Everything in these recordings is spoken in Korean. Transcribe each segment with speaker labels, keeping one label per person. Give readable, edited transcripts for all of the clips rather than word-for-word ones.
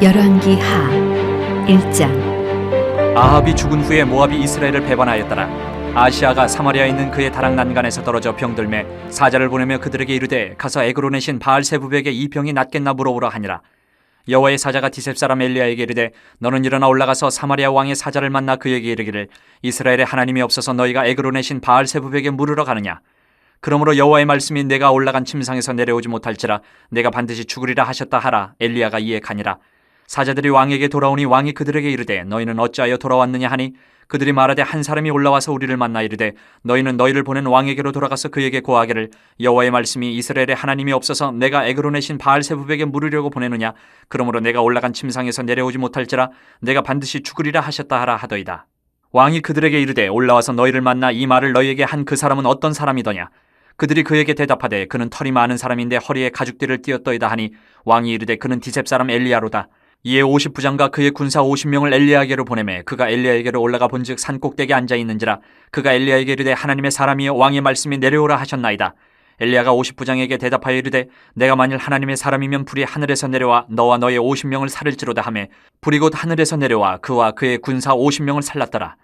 Speaker 1: 열왕기하 1장.
Speaker 2: 아합이 죽은 후에 모압이 이스라엘을 배반하였더라. 아시아가 사마리아에 있는 그의 다락 난간에서 떨어져 병들매 사자를 보내며 그들에게 이르되 가서 에그론의 신 바알세부백에 이 병이 낫겠나 물어보라 하니라. 여호와의 사자가 디셉 사람 엘리야에게 이르되 너는 일어나 올라가서 사마리아 왕의 사자를 만나 그에게 이르기를 이스라엘에 하나님이 없어서 너희가 에그론의 신 바알세부백에 물으러 가느냐. 그러므로 여호와의 말씀이 내가 올라간 침상에서 내려오지 못할지라 내가 반드시 죽으리라 하셨다 하라. 엘리야가 이에 가니라. 사자들이 왕에게 돌아오니 왕이 그들에게 이르되 너희는 어찌하여 돌아왔느냐 하니 그들이 말하되 한 사람이 올라와서 우리를 만나 이르되 너희는 너희를 보낸 왕에게로 돌아가서 그에게 고하기를 여호와의 말씀이 이스라엘에 하나님이 없어서 내가 에그론의 신 바알세부백에 물으려고 보내느냐. 그러므로 내가 올라간 침상에서 내려오지 못할지라 내가 반드시 죽으리라 하셨다 하라 하더이다. 왕이 그들에게 이르되 올라와서 너희를 만나 이 말을 너희에게 한 그 사람은 어떤 사람이더냐. 그들이 그에게 대답하되 그는 털이 많은 사람인데 허리에 가죽띠를 띠었더이다 하니 왕이 이르되 그는 디셉 사람 엘리야로다. 이에 50부장과 그의 군사 50명을 엘리야에게로 보내매 그가 엘리야에게로 올라가 본즉 산 꼭대기에 앉아 있는지라. 그가 엘리야에게 이르되 하나님의 사람이여 왕의 말씀이 내려오라 하셨나이다. 엘리야가 50부장에게 대답하여 이르되 내가 만일 하나님의 사람이면 불이 하늘에서 내려와 너와 너의 50명을 살릴지로다 하매 불이 곧 하늘에서 내려와 그와 그의 군사 50명을 살랐더라.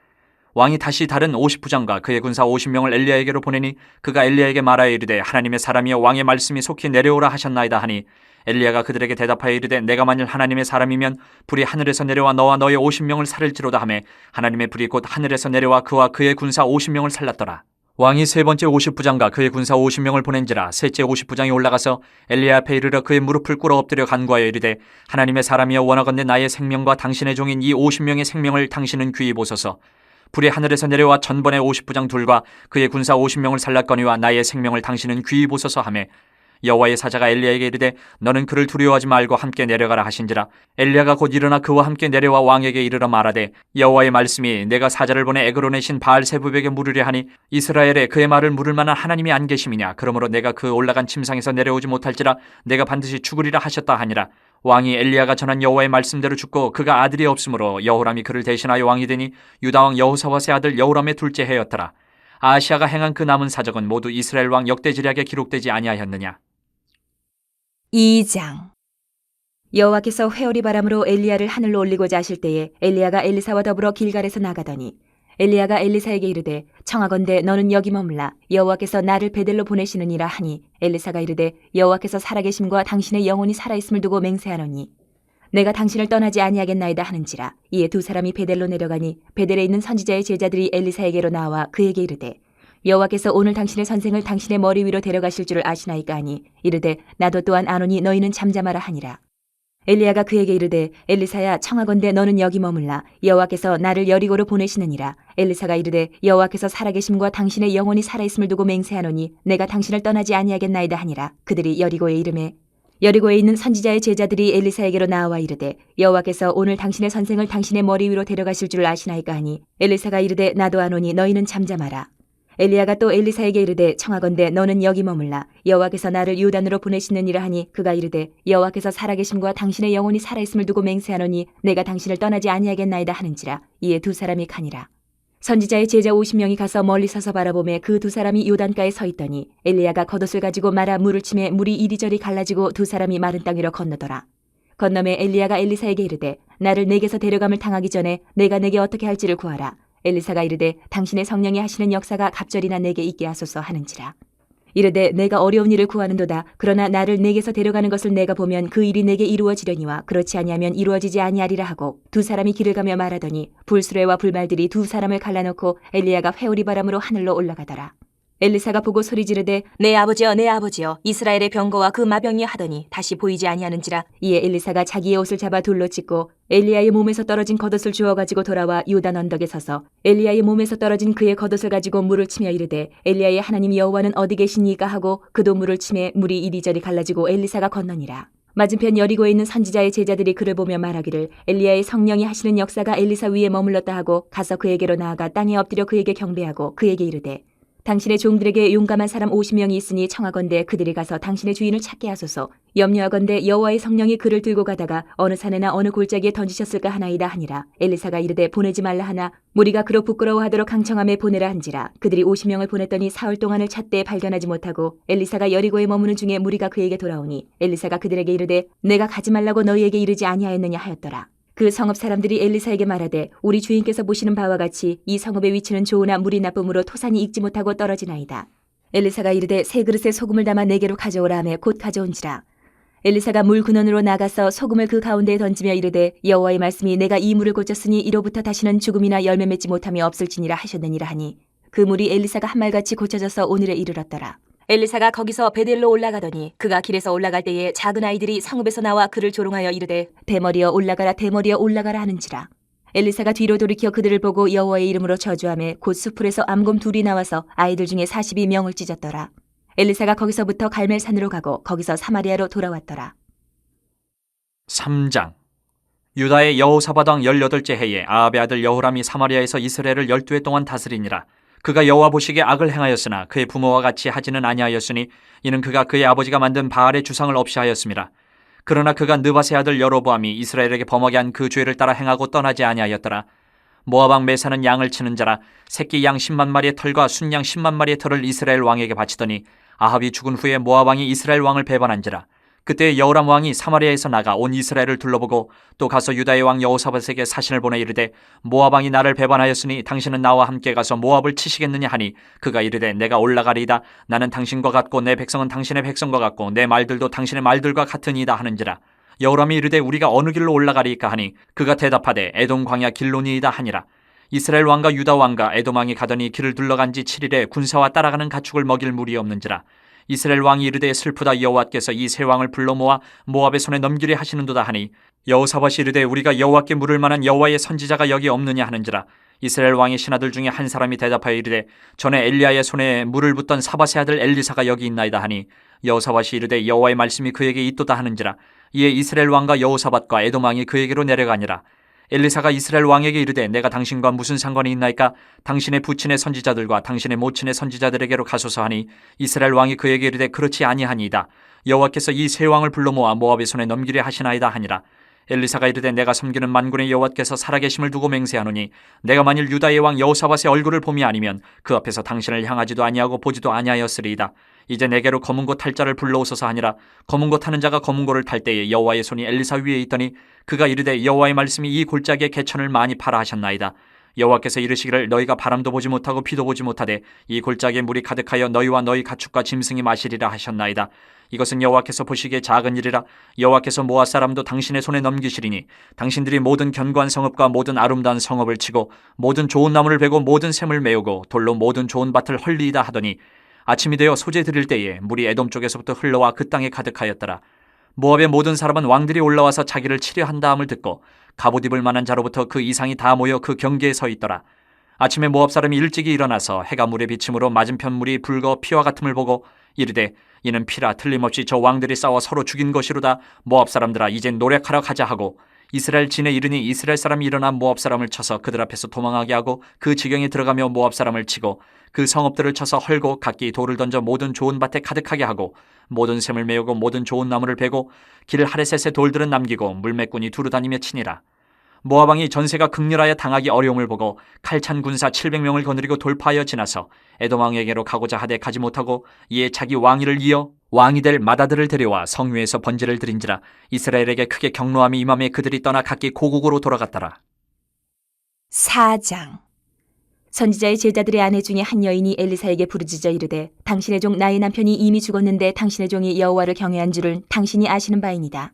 Speaker 2: 왕이 다시 다른 50부장과 그의 군사 50명을 엘리야에게로 보내니 그가 엘리야에게 말하여 이르되 하나님의 사람이여 왕의 말씀이 속히 내려오라 하셨나이다 하니 엘리야가 그들에게 대답하여 이르되 내가 만일 하나님의 사람이면 불이 하늘에서 내려와 너와 너의 50명을 살릴지로다 하매 하나님의 불이 곧 하늘에서 내려와 그와 그의 군사 50명을 살랐더라. 왕이 세 번째 50부장과 그의 군사 50명을 보낸지라 셋째 50부장이 올라가서 엘리야 앞에 이르러 그의 무릎을 꿇어 엎드려 간구하여 이르되 하나님의 사람이여 원하건대 나의 생명과 당신의 종인 이 50명의 생명을 당신은 귀히 보소서. 불이 하늘에서 내려와 전번의 50부장 둘과 그의 군사 50명을 살랐거니와 나의 생명을 당신은 귀히 보소서 하매 여호와의 사자가 엘리야에게 이르되 너는 그를 두려워하지 말고 함께 내려가라 하신지라. 엘리야가 곧 일어나 그와 함께 내려와 왕에게 이르러 말하되 여호와의 말씀이 내가 사자를 보내 에그론의 신 바알세부백에 물으려 하니 이스라엘에 그의 말을 물을 만한 하나님이 안 계심이냐. 그러므로 내가 그 올라간 침상에서 내려오지 못할지라 내가 반드시 죽으리라 하셨다 하니라. 왕이 엘리야가 전한 여호와의 말씀대로 죽고 그가 아들이 없으므로 여호람이 그를 대신하여 왕이 되니 유다왕 여호사밧의 아들 여호람의 둘째 해였더라. 아시아가 행한 그 남은 사적은 모두 이스라엘 왕 역대지략에 기록되지 아니하였느냐.
Speaker 3: 2장. 여호와께서 회오리 바람으로 엘리야를 하늘로 올리고자 하실 때에 엘리야가 엘리사와 더불어 길갈에서 나가더니 엘리야가 엘리사에게 이르되 청하건대 너는 여기 머물라 여호와께서 나를 베델로 보내시느니라 하니 엘리사가 이르되 여호와께서 살아계심과 당신의 영혼이 살아있음을 두고 맹세하노니 내가 당신을 떠나지 아니하겠나이다 하는지라. 이에 두 사람이 베델로 내려가니 베델에 있는 선지자의 제자들이 엘리사에게로 나와 그에게 이르되 여호와께서 오늘 당신의 선생을 당신의 머리 위로 데려가실 줄을 아시나이까 하니 이르되 나도 또한 아노니 너희는 잠잠하라 하니라. 엘리야가 그에게 이르되 엘리사야 청하건대 너는 여기 머물라 여호와께서 나를 여리고로 보내시느니라. 엘리사가 이르되 여호와께서 살아계심과 당신의 영혼이 살아있음을 두고 맹세하노니 내가 당신을 떠나지 아니하겠나이다 하니라. 그들이 여리고에 이르매 여리고에 있는 선지자의 제자들이 엘리사에게로 나와 이르되 여호와께서 오늘 당신의 선생을 당신의 머리 위로 데려가실 줄을 아시나이까 하니 엘리사가 이르되 나도 아노니 너희는 잠잠하라. 엘리야가 또 엘리사에게 이르되 청하건대 너는 여기 머물라 여호와께서 나를 요단으로 보내시느니라 하니 그가 이르되 여호와께서 살아계심과 당신의 영혼이 살아있음을 두고 맹세하노니 내가 당신을 떠나지 아니하겠나이다 하는지라. 이에 두 사람이 가니라. 선지자의 제자 50명이 가서 멀리 서서 바라보매 그 두 사람이 요단가에 서 있더니 엘리야가 겉옷을 가지고 말아 물을 치매 물이 이리저리 갈라지고 두 사람이 마른 땅 위로 건너더라. 건너매 엘리야가 엘리사에게 이르되 나를 내게서 데려감을 당하기 전에 내가 내게 어떻게 할지를 구하라. 엘리사가 이르되 당신의 성령이 하시는 역사가 갑절이나 내게 있게 하소서 하는지라. 이르되 내가 어려운 일을 구하는도다. 그러나 나를 내게서 데려가는 것을 내가 보면 그 일이 내게 이루어지려니와 그렇지 아니하면 이루어지지 아니하리라 하고 두 사람이 길을 가며 말하더니 불수레와 불말들이 두 사람을 갈라놓고 엘리야가 회오리 바람으로 하늘로 올라가더라. 엘리사가 보고 소리 지르되 내 아버지여 내 아버지여 이스라엘의 병거와 그 마병이 하더니 다시 보이지 아니하는지라. 이에 엘리사가 자기의 옷을 잡아 돌로 찢고 엘리야의 몸에서 떨어진 겉옷을 주워가지고 돌아와 요단 언덕에 서서 엘리야의 몸에서 떨어진 그의 겉옷을 가지고 물을 치며 이르되 엘리야의 하나님 여호와는 어디 계시니까 하고 그도 물을 치매 물이 이리저리 갈라지고 엘리사가 건너니라. 맞은편 여리고에 있는 선지자의 제자들이 그를 보며 말하기를 엘리야의 성령이 하시는 역사가 엘리사 위에 머물렀다 하고 가서 그에게로 나아가 땅에 엎드려 그에게 경배하고 그에게 이르되 당신의 종들에게 용감한 사람 50명이 있으니 청하건대 그들이 가서 당신의 주인을 찾게 하소서. 염려하건대 여호와의 성령이 그를 들고 가다가 어느 산에나 어느 골짜기에 던지셨을까 하나이다 하니라. 엘리사가 이르되 보내지 말라 하나 무리가 그로 부끄러워하도록 강청함에 보내라 한지라. 그들이 50명을 보냈더니 사흘 동안을 찾되 발견하지 못하고 엘리사가 여리고에 머무는 중에 무리가 그에게 돌아오니 엘리사가 그들에게 이르되 내가 가지 말라고 너희에게 이르지 아니하였느냐 하였더라. 그 성읍 사람들이 엘리사에게 말하되 우리 주인께서 보시는 바와 같이 이 성읍의 위치는 좋으나 물이 나쁨으로 토산이 익지 못하고 떨어지나이다. 엘리사가 이르되 세 그릇에 소금을 담아 내게로 가져오라 하며 곧 가져온지라. 엘리사가 물 근원으로 나가서 소금을 그 가운데에 던지며 이르되 여호와의 말씀이 내가 이 물을 고쳤으니 이로부터 다시는 죽음이나 열매 맺지 못함이 없을지니라 하셨느니라 하니 그 물이 엘리사가 한 말같이 고쳐져서 오늘에 이르렀더라. 엘리사가 거기서 베델로 올라가더니 그가 길에서 올라갈 때에 작은 아이들이 성읍에서 나와 그를 조롱하여 이르되 대머리여 올라가라 대머리여 올라가라 하는지라. 엘리사가 뒤로 돌이켜 그들을 보고 여호와의 이름으로 저주하며 곧 수풀에서 암곰 둘이 나와서 아이들 중에 42명을 찢었더라. 엘리사가 거기서부터 갈멜산으로 가고 거기서 사마리아로 돌아왔더라.
Speaker 2: 3장. 유다의 여호사밧 왕 18째 해에 아합의 아들 여호람이 사마리아에서 이스라엘을 12해 동안 다스리니라. 그가 여호와 보시기에 악을 행하였으나 그의 부모와 같이 하지는 아니하였으니 이는 그가 그의 아버지가 만든 바알의 주상을 없이 하였음이라. 그러나 그가 느밧의 아들 여로보암이 이스라엘에게 범하게 한 그 죄를 따라 행하고 떠나지 아니하였더라. 모압 왕 메사는 양을 치는 자라 새끼 양 10만 마리의 털과 순양 10만 마리의 털을 이스라엘 왕에게 바치더니 아합이 죽은 후에 모압 왕이 이스라엘 왕을 배반한지라. 그때 여호람 왕이 사마리아에서 나가 온 이스라엘을 둘러보고 또 가서 유다의 왕 여호사밧에게 사신을 보내 이르되 모압 왕이 나를 배반하였으니 당신은 나와 함께 가서 모압을 치시겠느냐 하니 그가 이르되 내가 올라가리이다. 나는 당신과 같고 내 백성은 당신의 백성과 같고 내 말들도 당신의 말들과 같으니이다 하는지라. 여호람이 이르되 우리가 어느 길로 올라가리이까 하니 그가 대답하되 에돔 광야 길로니이다 하니라. 이스라엘 왕과 유다 왕과 에돔 왕이 가더니 길을 둘러간 지 7일에 군사와 따라가는 가축을 먹일 물이 없는지라. 이스라엘 왕이 이르되 슬프다 여호와께서 이 세 왕을 불러 모아 모압의 손에 넘기려 하시는도다 하니 여호사밧이 이르되 우리가 여호와께 물을 만한 여호와의 선지자가 여기 없느냐 하는지라. 이스라엘 왕의 신하들 중에 한 사람이 대답하여 이르되 전에 엘리야의 손에 물을 붓던 사밧의 아들 엘리사가 여기 있나이다 하니 여호사밧이 이르되 여호와의 말씀이 그에게 있도다 하는지라. 이에 이스라엘 왕과 여호사밧과 에돔 왕이 그에게로 내려가니라. 엘리사가 이스라엘 왕에게 이르되 내가 당신과 무슨 상관이 있나이까? 당신의 부친의 선지자들과 당신의 모친의 선지자들에게로 가소서 하니 이스라엘 왕이 그에게 이르되 그렇지 아니하니이다. 여호와께서 이 세 왕을 불러 모아 모압의 손에 넘기려 하시나이다 하니라. 엘리사가 이르되 내가 섬기는 만군의 여호와께서 살아계심을 두고 맹세하노니 내가 만일 유다의 왕 여호사밧의 얼굴을 봄이 아니면 그 앞에서 당신을 향하지도 아니하고 보지도 아니하였으리이다. 이제 내게로 검은 고 탈 자를 불러오소서 하니라. 검은 고 타는 자가 검은 고를 탈 때에 여호와의 손이 엘리사 위에 있더니 그가 이르되 여호와의 말씀이 이 골짜기에 개천을 많이 파라 하셨나이다. 여호와께서 이르시기를 너희가 바람도 보지 못하고 비도 보지 못하되 이 골짜기에 물이 가득하여 너희와 너희 가축과 짐승이 마시리라 하셨나이다. 이것은 여호와께서 보시기에 작은 일이라. 여호와께서 모압 사람도 당신의 손에 넘기시리니 당신들이 모든 견고한 성읍과 모든 아름다운 성읍을 치고 모든 좋은 나무를 베고 모든 샘을 메우고 돌로 모든 좋은 밭을 헐리이다 하더니 아침이 되어 소재 드릴 때에 물이 에돔 쪽에서부터 흘러와 그 땅에 가득하였더라. 모압의 모든 사람은 왕들이 올라와서 자기를 치려 한다함을 듣고 갑옷 입을 만한 자로부터 그 이상이 다 모여 그 경계에 서 있더라. 아침에 모압 사람이 일찍이 일어나서 해가 물에 비침으로 맞은편 물이 붉어 피와 같음을 보고 이르되 이는 피라 틀림없이 저 왕들이 싸워 서로 죽인 것이로다. 모압 사람들아 이제 노력하러 가자 하고 이스라엘 진에 이르니 이스라엘 사람이 일어나 모압 사람을 쳐서 그들 앞에서 도망하게 하고 그 지경에 들어가며 모압 사람을 치고 그 성읍들을 쳐서 헐고 각기 돌을 던져 모든 좋은 밭에 가득하게 하고 모든 샘을 메우고 모든 좋은 나무를 베고 길 하레셋의 돌들은 남기고 물매꾼이 두루 다니며 치니라. 모압 왕이 전세가 극렬하여 당하기 어려움을 보고 칼찬 군사 700명을 거느리고 돌파하여 지나서 에돔 왕에게로 가고자 하되 가지 못하고 이에 자기 왕위를 이어 왕이 될 마다들을 데려와 성위에서 번제를 드린지라. 이스라엘에게 크게 경노함이 임함에 그들이 떠나 각기 고국으로 돌아갔더라.
Speaker 3: 4장. 선지자의 제자들의 아내 중에 한 여인이 엘리사에게 부르짖어 이르되 당신의 종 나의 남편이 이미 죽었는데 당신의 종이 여호와를 경외한 줄을 당신이 아시는 바이니이다.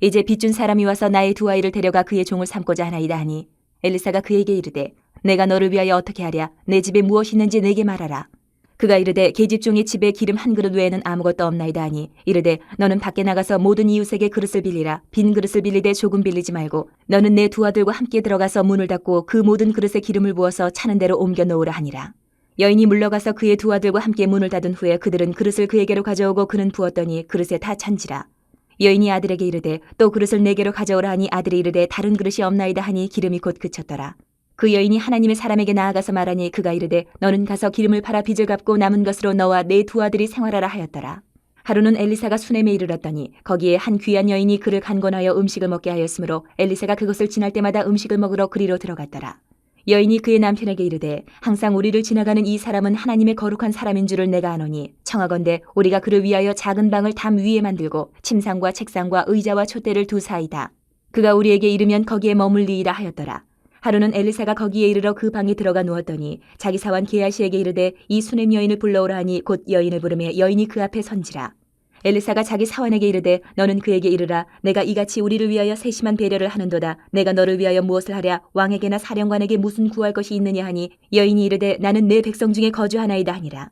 Speaker 3: 이제 빚준 사람이 와서 나의 두 아이를 데려가 그의 종을 삼고자 하나이다 하니 엘리사가 그에게 이르되 내가 너를 위하여 어떻게 하랴? 내 집에 무엇이 있는지 내게 말하라. 그가 이르되 계집종의 집에 기름 한 그릇 외에는 아무것도 없나이다 하니 이르되 너는 밖에 나가서 모든 이웃에게 그릇을 빌리라. 빈 그릇을 빌리되 조금 빌리지 말고 너는 내 두 아들과 함께 들어가서 문을 닫고 그 모든 그릇에 기름을 부어서 차는 대로 옮겨 놓으라 하니라. 여인이 물러가서 그의 두 아들과 함께 문을 닫은 후에 그들은 그릇을 그에게로 가져오고 그는 부었더니 그릇에 다 찬지라. 여인이 아들에게 이르되 또 그릇을 내게로 가져오라 하니 아들이 이르되 다른 그릇이 없나이다 하니 기름이 곧 그쳤더라. 그 여인이 하나님의 사람에게 나아가서 말하니 그가 이르되 너는 가서 기름을 팔아 빚을 갚고 남은 것으로 너와 내 두 아들이 생활하라 하였더라. 하루는 엘리사가 수넴에 이르렀더니 거기에 한 귀한 여인이 그를 간권하여 음식을 먹게 하였으므로 엘리사가 그것을 지날 때마다 음식을 먹으러 그리로 들어갔더라. 여인이 그의 남편에게 이르되 항상 우리를 지나가는 이 사람은 하나님의 거룩한 사람인 줄을 내가 아노니 청하건대 우리가 그를 위하여 작은 방을 담 위에 만들고 침상과 책상과 의자와 촛대를 두사이다. 그가 우리에게 이르면 거기에 머물리이라 하였더라. 하루는 엘리사가 거기에 이르러 그 방에 들어가 누웠더니 자기 사환 게하시에게 이르되 이 수넴 여인을 불러오라 하니 곧 여인을 부르매 여인이 그 앞에 선지라. 엘리사가 자기 사환에게 이르되 너는 그에게 이르라 내가 이같이 우리를 위하여 세심한 배려를 하는도다. 내가 너를 위하여 무엇을 하랴 왕에게나 사령관에게 무슨 구할 것이 있느냐 하니 여인이 이르되 나는 내 백성 중에 거주하나이다 하니라.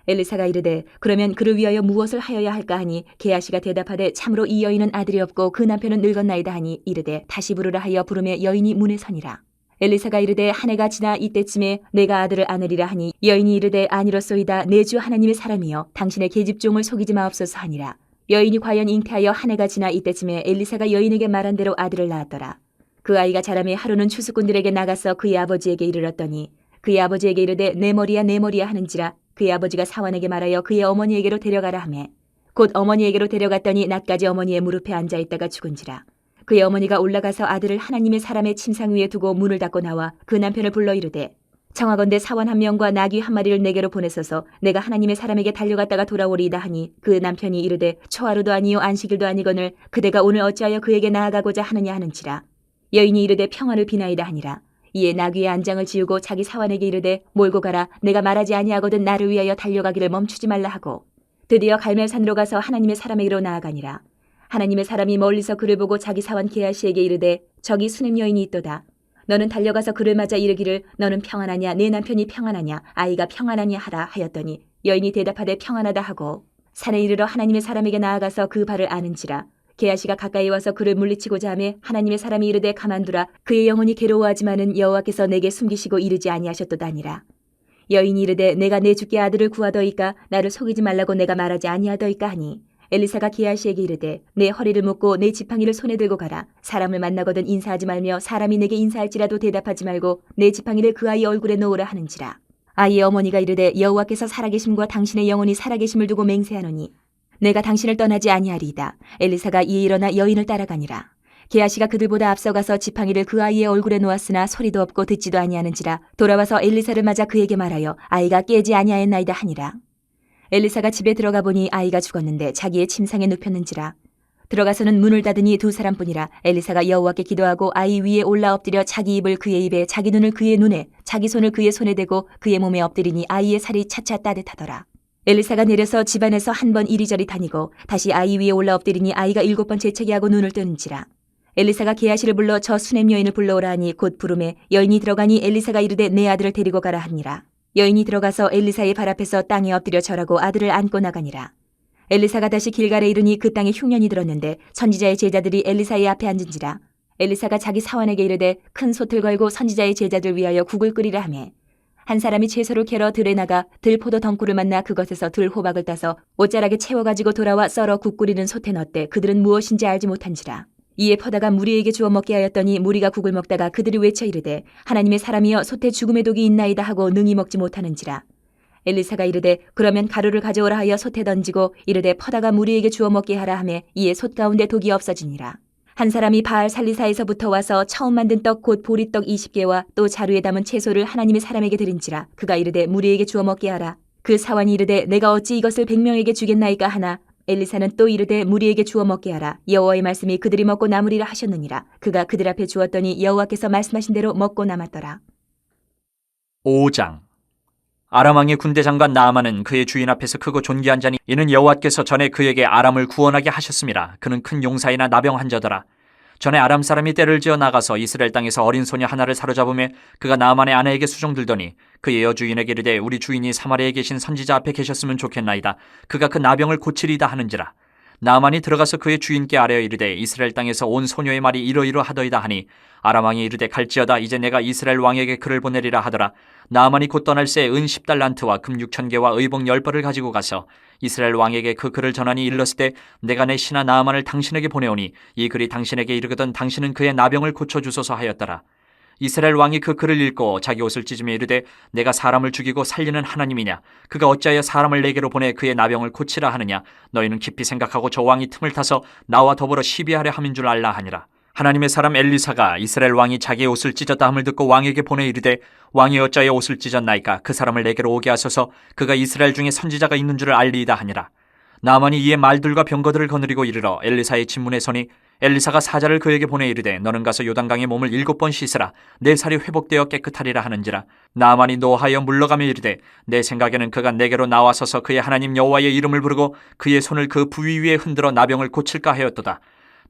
Speaker 3: 엘리사가 이르되 그러면 그를 위하여 무엇을 하여야 할까 하니 게하시가 대답하되 참으로 이 여인은 아들이 없고 그 남편은 늙었나이다 하니 이르되 다시 부르라 하여 부르매 여인이 문에 서니라. 엘리사가 이르되 한 해가 지나 이때쯤에 내가 아들을 안으리라 하니 여인이 이르되 아니로소이다. 내 주 하나님의 사람이여 당신의 계집종을 속이지 마옵소서 하니라. 여인이 과연 잉태하여 한 해가 지나 이때쯤에 엘리사가 여인에게 말한 대로 아들을 낳았더라. 그 아이가 자라매 하루는 추수꾼들에게 나가서 그의 아버지에게 이르렀더니 그의 아버지에게 이르되 내 머리야 내 머리야 하는지라. 그의 아버지가 사환에게 말하여 그의 어머니에게로 데려가라 하매 곧 어머니에게로 데려갔더니 낮까지 어머니의 무릎에 앉아있다가 죽은지라. 그의 어머니가 올라가서 아들을 하나님의 사람의 침상 위에 두고 문을 닫고 나와 그 남편을 불러 이르되 청하건대 사원 한 명과 나귀 한 마리를 내게로 보내소서 내가 하나님의 사람에게 달려갔다가 돌아오리이다 하니 그 남편이 이르되 초하루도 아니요 안식일도 아니거늘 그대가 오늘 어찌하여 그에게 나아가고자 하느냐 하는지라. 여인이 이르되 평안을 비나이다 하니라. 이에 나귀의 안장을 지우고 자기 사환에게 이르되 몰고 가라. 내가 말하지 아니하거든 나를 위하여 달려가기를 멈추지 말라 하고 드디어 갈멜산으로 가서 하나님의 사람에게로 나아가니라. 하나님의 사람이 멀리서 그를 보고 자기 사환 게하시에게 이르되 저기 수넴 여인이 있도다. 너는 달려가서 그를 맞아 이르기를 너는 평안하냐 내 남편이 평안하냐 아이가 평안하냐 하라 하였더니 여인이 대답하되 평안하다 하고 산에 이르러 하나님의 사람에게 나아가서 그 발을 아는지라. 게하시가 가까이 와서 그를 물리치고자 하매 하나님의 사람이 이르되 가만두라. 그의 영혼이 괴로워하지만은 여호와께서 내게 숨기시고 이르지 아니하셨도다니라. 여인이 이르되 내가 내 주께 아들을 구하더이까 나를 속이지 말라고 내가 말하지 아니하더이까 하니 엘리사가 게하시에게 이르되 내 허리를 묶고 내 지팡이를 손에 들고 가라. 사람을 만나거든 인사하지 말며 사람이 내게 인사할지라도 대답하지 말고 내 지팡이를 그 아이 얼굴에 놓으라 하는지라. 아이의 어머니가 이르되 여호와께서 살아계심과 당신의 영혼이 살아계심을 두고 맹세하노니 내가 당신을 떠나지 아니하리이다. 엘리사가 이에 일어나 여인을 따라가니라. 게하시가 그들보다 앞서가서 지팡이를 그 아이의 얼굴에 놓았으나 소리도 없고 듣지도 아니하는지라. 돌아와서 엘리사를 맞아 그에게 말하여 아이가 깨지 아니하였나이다 하니라. 엘리사가 집에 들어가 보니 아이가 죽었는데 자기의 침상에 눕혔는지라. 들어가서는 문을 닫으니 두 사람뿐이라. 엘리사가 여호와께 기도하고 아이 위에 올라 엎드려 자기 입을 그의 입에 자기 눈을 그의 눈에 자기 손을 그의 손에 대고 그의 몸에 엎드리니 아이의 살이 차차 따뜻하더라. 엘리사가 내려서 집안에서 한 번 이리저리 다니고 다시 아이 위에 올라 엎드리니 아이가 7번 재채기하고 눈을 뜨는지라. 엘리사가 게하시를 불러 저 수넴 여인을 불러오라 하니 곧 부르매 여인이 들어가니 엘리사가 이르되 내 아들을 데리고 가라 하니라. 여인이 들어가서 엘리사의 발 앞에서 땅에 엎드려 절하고 아들을 안고 나가니라. 엘리사가 다시 길갈에 이르니 그 땅에 흉년이 들었는데 선지자의 제자들이 엘리사의 앞에 앉은지라. 엘리사가 자기 사환에게 이르되 큰 솥을 걸고 선지자의 제자들 위하여 국을 끓이라 하매 한 사람이 채소를 캐러 들에 나가 들포도 덩굴을 만나 그것에서 들호박을 따서 옷자락에 채워가지고 돌아와 썰어 국 끓이는 솥에 넣었대. 그들은 무엇인지 알지 못한지라. 이에 퍼다가 무리에게 주어 먹게 하였더니 무리가 국을 먹다가 그들이 외쳐 이르되 하나님의 사람이여 솥에 죽음의 독이 있나이다 하고 능히 먹지 못하는지라. 엘리사가 이르되 그러면 가루를 가져오라 하여 솥에 던지고 이르되 퍼다가 무리에게 주어 먹게 하라 하매 이에 솥 가운데 독이 없어지니라. 한 사람이 바알 살리사에서부터 와서 처음 만든 떡 곧 보리떡 20개와 또 자루에 담은 채소를 하나님의 사람에게 드린지라. 그가 이르되 무리에게 주어 먹게 하라. 그 사환이 이르되 내가 어찌 이것을 100명에게 주겠나이까 하나 엘리사는 또 이르되 무리에게 주어 먹게 하라. 여호와의 말씀이 그들이 먹고 남으리라 하셨느니라. 그가 그들 앞에 주었더니 여호와께서 말씀하신 대로 먹고 남았더라.
Speaker 2: 5장. 아람 왕의 군대 장관 나아만은 그의 주인 앞에서 크고 존귀한 자니 이는 여호와께서 전에 그에게 아람을 구원하게 하셨음이라. 그는 큰 용사이나 나병한 자더라. 전에 아람 사람이 떼를 지어 나가서 이스라엘 땅에서 어린 소녀 하나를 사로잡으며 그가 나아만의 아내에게 수종들더니 그의 여주인에게 이르되 우리 주인이 사마리아에 계신 선지자 앞에 계셨으면 좋겠나이다. 그가 그 나병을 고치리다 하는지라. 나아만이 들어가서 그의 주인께 아뢰어 이르되 이스라엘 땅에서 온 소녀의 말이 이러이러하더이다 하니 아람 왕이 이르되 갈지어다. 이제 내가 이스라엘 왕에게 그를 보내리라 하더라. 나아만이 곧 떠날 새 은 10달란트와 금 6,000개와 의복 10벌을 가지고 가서 이스라엘 왕에게 그 글을 전하니 일렀을 때 내가 내 신하 나아만을 당신에게 보내오니 이 글이 당신에게 이르거든 당신은 그의 나병을 고쳐주소서 하였더라. 이스라엘 왕이 그 글을 읽고 자기 옷을 찢으며 이르되 내가 사람을 죽이고 살리는 하나님이냐? 그가 어찌하여 사람을 내게로 보내 그의 나병을 고치라 하느냐? 너희는 깊이 생각하고 저 왕이 틈을 타서 나와 더불어 시비하려 함인 줄 알라 하니라. 하나님의 사람 엘리사가 이스라엘 왕이 자기의 옷을 찢었다 함을 듣고 왕에게 보내 이르되 왕이 어찌하여 옷을 찢었나이까? 그 사람을 내게로 오게 하소서. 그가 이스라엘 중에 선지자가 있는 줄을 알리이다 하니라. 나만이 이에 말들과 병거들을 거느리고 이르러 엘리사의 진문에 서니 엘리사가 사자를 그에게 보내 이르되 너는 가서 요단강에 몸을 7번 씻으라. 내 살이 회복되어 깨끗하리라 하는지라. 나만이 노하여 물러가며 이르되 내 생각에는 그가 내게로 나와서서 그의 하나님 여호와의 이름을 부르고 그의 손을 그 부위 위에 흔들어 나병을 고칠까 하였도다.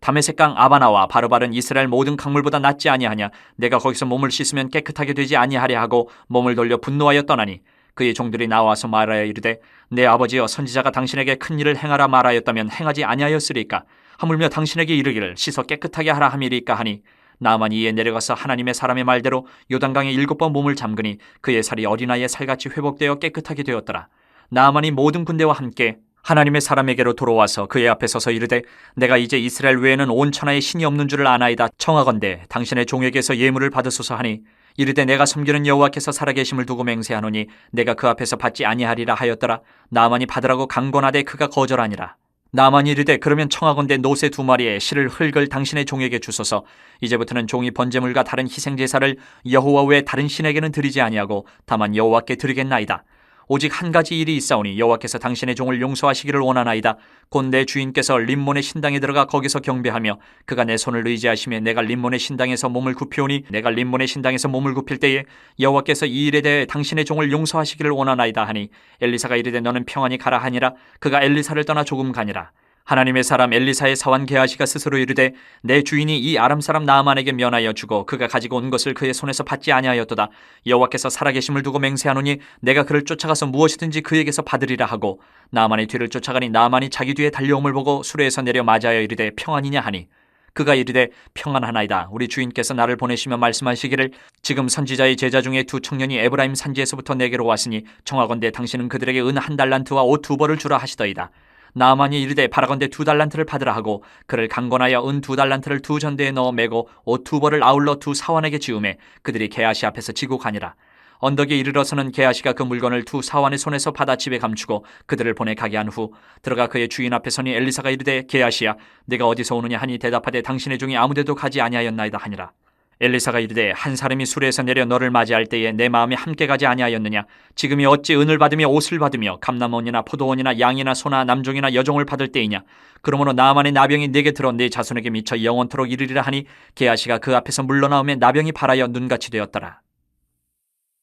Speaker 2: 다메섹강 아바나와 바르바른 이스라엘 모든 강물보다 낫지 아니하냐? 내가 거기서 몸을 씻으면 깨끗하게 되지 아니하랴 하고 몸을 돌려 분노하여 떠나니 그의 종들이 나와서 말하여 이르되 내 아버지여 선지자가 당신에게 큰 일을 행하라 말하였다면 행하지 아니하였으리까? 하물며 당신에게 이르기를 씻어 깨끗하게 하라 함이리까 하니 나만이 이에 내려가서 하나님의 사람의 말대로 요단강에 7번 몸을 잠그니 그의 살이 어린아이의 살같이 회복되어 깨끗하게 되었더라. 나만이 모든 군대와 함께 하나님의 사람에게로 돌아와서 그의 앞에 서서 이르되 내가 이제 이스라엘 외에는 온 천하에 신이 없는 줄을 아나이다. 청하건대 당신의 종에게서 예물을 받으소서 하니 이르되 내가 섬기는 여호와께서 살아계심을 두고 맹세하노니 내가 그 앞에서 받지 아니하리라 하였더라. 나만이 받으라고 강권하되 그가 거절하니라. 나만이 이르되 그러면 청하건대 노새 2마리에 실을 흙을 당신의 종에게 주소서. 이제부터는 종이 번제물과 다른 희생제사를 여호와 외에 다른 신에게는 드리지 아니하고 다만 여호와께 드리겠나이다. 오직 한 가지 일이 있사오니 여호와께서 당신의 종을 용서하시기를 원하나이다. 곧 내 주인께서 림몬의 신당에 들어가 거기서 경배하며 그가 내 손을 의지하시며 내가 림몬의 신당에서 몸을 굽히오니 내가 림몬의 신당에서 몸을 굽힐 때에 여호와께서 이 일에 대해 당신의 종을 용서하시기를 원하나이다 하니 엘리사가 이르되 너는 평안히 가라 하니라. 그가 엘리사를 떠나 조금 가니라. 하나님의 사람 엘리사의 사환 게하시가 스스로 이르되 내 주인이 이 아람 사람 나아만에게 면하여 주고 그가 가지고 온 것을 그의 손에서 받지 아니하였도다. 여호와께서 살아계심을 두고 맹세하노니 내가 그를 쫓아가서 무엇이든지 그에게서 받으리라 하고 나아만의 뒤를 쫓아가니 나아만이 자기 뒤에 달려옴을 보고 수레에서 내려 맞아여 이르되 평안이냐 하니 그가 이르되 평안하나이다. 우리 주인께서 나를 보내시며 말씀하시기를 지금 선지자의 제자 중에 2 청년이 에브라임 산지에서부터 내게로 왔으니 청하건대 당신은 그들에게 은 1달란트와 옷 2벌을 주라 하시더이다. 나아만이 이르되 바라건대 2달란트를 받으라 하고 그를 강권하여 은 2달란트를 2전대에 넣어 매고 옷 2벌을 아울러 2 사환에게 지우매 그들이 게하시 앞에서 지고 가니라. 언덕에 이르러서는 게하시가 그 물건을 2 사환의 손에서 받아 집에 감추고 그들을 보내 가게 한 후 들어가 그의 주인 앞에 서니 엘리사가 이르되 게하시야 내가 어디서 오느냐 하니 대답하되 당신의 종이 아무데도 가지 아니하였나이다 하니라. 엘리사가 이르되 한 사람이 수레에서 내려 너를 맞이할 때에 내 마음이 함께 가지 아니하였느냐? 지금이 어찌 은을 받으며 옷을 받으며 감람원이나 포도원이나 양이나 소나 남종이나 여종을 받을 때이냐? 그러므로 나아만의 나병이 내게 들어 내 자손에게 미쳐 영원토록 이르리라 하니 게하시가 그 앞에서 물러나오며 나병이 발하여 눈같이 되었더라.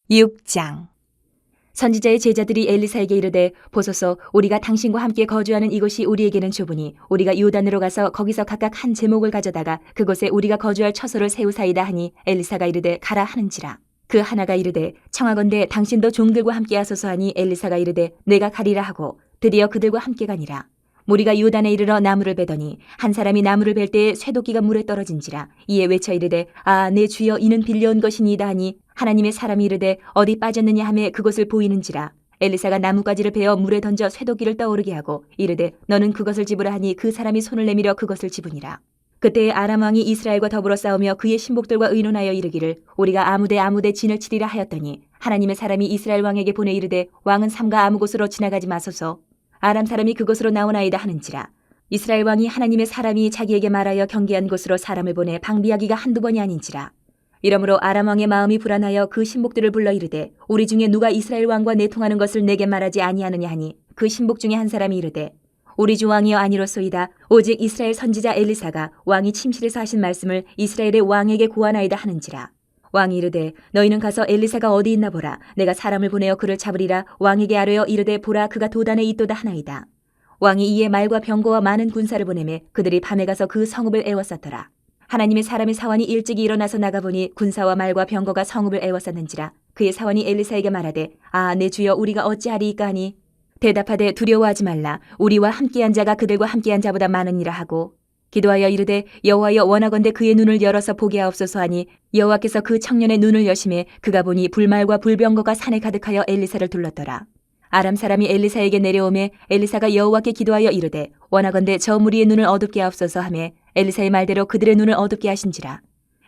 Speaker 3: 6장. 선지자의 제자들이 엘리사에게 이르되 보소서 우리가 당신과 함께 거주하는 이곳이 우리에게는 좁으니 우리가 요단으로 가서 거기서 각각 한 제목을 가져다가 그곳에 우리가 거주할 처소를 세우사이다 하니 엘리사가 이르되 가라 하는지라. 그 하나가 이르되 청하건대 당신도 종들과 함께 하소서 하니 엘리사가 이르되 내가 가리라 하고 드디어 그들과 함께 가니라. 무리가 요단에 이르러 나무를 베더니 한 사람이 나무를 벨 때에 쇠도끼가 물에 떨어진지라. 이에 외쳐 이르되 아 내 주여 이는 빌려온 것이니이다 하니 하나님의 사람이 이르되 어디 빠졌느냐 하매 그곳을 보이는지라. 엘리사가 나뭇가지를 베어 물에 던져 쇠도끼를 떠오르게 하고 이르되 너는 그것을 집으라 하니 그 사람이 손을 내밀어 그것을 집으니라. 그때에 아람 왕이 이스라엘과 더불어 싸우며 그의 신복들과 의논하여 이르기를 우리가 아무데 진을 치리라 하였더니 하나님의 사람이 이스라엘 왕에게 보내 이르되 왕은 삼가 아무 곳으로 지나가지 마소서. 아람 사람이 그곳으로 나오나이다 하는지라. 이스라엘 왕이 하나님의 사람이 자기에게 말하여 경계한 곳으로 사람을 보내 방비하기가 한두 번이 아닌지라. 이러므로 아람 왕의 마음이 불안하여 그 신복들을 불러 이르되 우리 중에 누가 이스라엘 왕과 내통하는 것을 내게 말하지 아니하느냐 하니 그 신복 중에 한 사람이 이르되 우리 주 왕이여 아니로소이다. 오직 이스라엘 선지자 엘리사가 왕이 침실에서 하신 말씀을 이스라엘의 왕에게 고하나이다 하는지라. 왕이 이르되 너희는 가서 엘리사가 어디 있나 보라. 내가 사람을 보내어 그를 잡으리라. 왕에게 아뢰어 이르되 보라 그가 도단에 있도다 하나이다. 왕이 이에 말과 병거와 많은 군사를 보내매 그들이 밤에 가서 그 성읍을 에워쌌더라. 하나님의 사람의 사환이 일찍이 일어나서 나가보니 군사와 말과 병거가 성읍을 에워쌌는지라. 그의 사환이 엘리사에게 말하되 아 내 주여 우리가 어찌하리이까 하니 대답하되 두려워하지 말라. 우리와 함께한 자가 그들과 함께한 자보다 많으니라 하고 기도하여 이르되 여호와여 원하건대 그의 눈을 열어서 보게 하옵소서 하니 여호와께서 그 청년의 눈을 여심해 그가 보니 불말과 불병거가 산에 가득하여 엘리사를 둘렀더라. 아람 사람이 엘리사에게 내려오매 엘리사가 여호와께 기도하여 이르되 원하건대 저 무리의 눈을 어둡게 하옵소서 하매 엘리사의 말대로 그들의 눈을 어둡게 하신지라.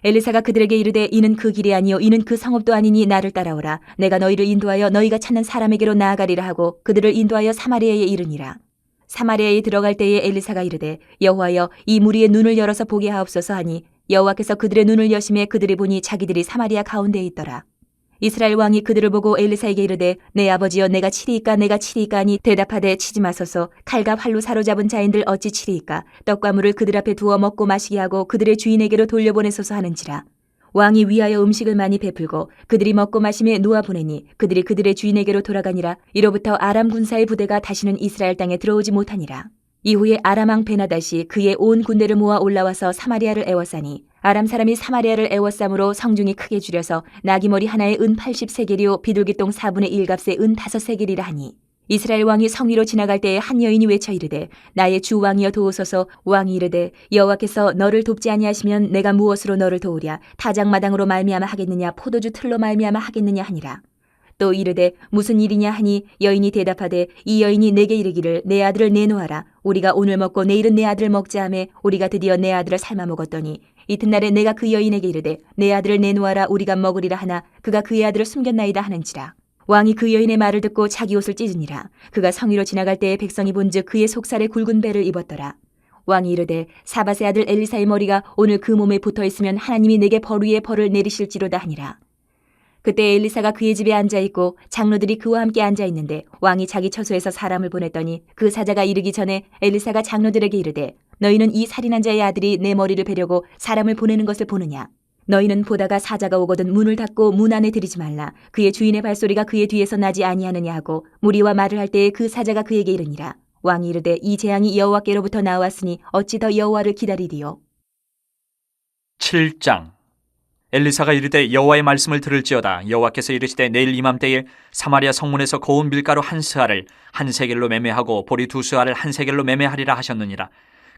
Speaker 3: 엘리사가 그들에게 이르되 이는 그 길이 아니요 이는 그 성읍도 아니니 나를 따라오라. 내가 너희를 인도하여 너희가 찾는 사람에게로 나아가리라 하고 그들을 인도하여 사마리아에 이르니라. 사마리아에 들어갈 때에 엘리사가 이르되 여호와여 이 무리의 눈을 열어서 보게 하옵소서 하니 여호와께서 그들의 눈을 여심해 그들이 보니 자기들이 사마리아 가운데에 있더라. 이스라엘 왕이 그들을 보고 엘리사에게 이르되 내 아버지여 내가 치리이까 내가 치리이까 하니 대답하되 치지 마소서. 칼과 활로 사로잡은 자인들 어찌 치리이까. 떡과 물을 그들 앞에 두어 먹고 마시게 하고 그들의 주인에게로 돌려보내소서 하는지라. 왕이 위하여 음식을 많이 베풀고 그들이 먹고 마심에 놓아 보내니 그들이 그들의 주인에게로 돌아가니라. 이로부터 아람 군사의 부대가 다시는 이스라엘 땅에 들어오지 못하니라. 이후에 아람 왕 베나닷이 그의 온 군대를 모아 올라와서 사마리아를 애워싸니 아람 사람이 사마리아를 애워싸므로 성중이 크게 줄여서 나귀머리 하나에 은 80세겔이요 비둘기똥 4분의 1값에 은 5세겔이라 하니 이스라엘 왕이 성 위로 지나갈 때에 한 여인이 외쳐 이르되 나의 주 왕이여 도우소서. 왕이 이르되 여호와께서 너를 돕지 아니하시면 내가 무엇으로 너를 도우랴. 타작마당으로 말미암아 하겠느냐 포도주 틀로 말미암아 하겠느냐 하니라. 또 이르되 무슨 일이냐 하니 여인이 대답하되 이 여인이 내게 이르기를 내 아들을 내놓아라. 우리가 오늘 먹고 내일은 내 아들을 먹자 하매 우리가 드디어 내 아들을 삶아 먹었더니 이튿날에 내가 그 여인에게 이르되 내 아들을 내놓아라 우리가 먹으리라 하나 그가 그의 아들을 숨겼나이다 하는지라. 왕이 그 여인의 말을 듣고 자기 옷을 찢으니라. 그가 성 위로 지나갈 때에 백성이 본즉 그의 속살에 굵은 배를 입었더라. 왕이 이르되 사밧의 아들 엘리사의 머리가 오늘 그 몸에 붙어있으면 하나님이 내게 벌 위에 벌을 내리실지로다 하니라. 그때 엘리사가 그의 집에 앉아있고 장로들이 그와 함께 앉아있는데 왕이 자기 처소에서 사람을 보냈더니 그 사자가 이르기 전에 엘리사가 장로들에게 이르되 너희는 이 살인한 자의 아들이 내 머리를 베려고 사람을 보내는 것을 보느냐. 너희는 보다가 사자가 오거든 문을 닫고 문 안에 들이지 말라. 그의 주인의 발소리가 그의 뒤에서 나지 아니하느냐 하고 무리와 말을 할 때에 그 사자가 그에게 이르니라. 왕이 이르되 이 재앙이 여호와께로부터 나왔으니 어찌 더 여호와를 기다리리요.
Speaker 2: 7장. 엘리사가 이르되 여호와의 말씀을 들을지어다. 여호와께서 이르시되 내일 이맘때에 사마리아 성문에서 고운 밀가루 한 스아를 한 세겔로 매매하고 보리 두 스아를 한 세겔로 매매하리라 하셨느니라.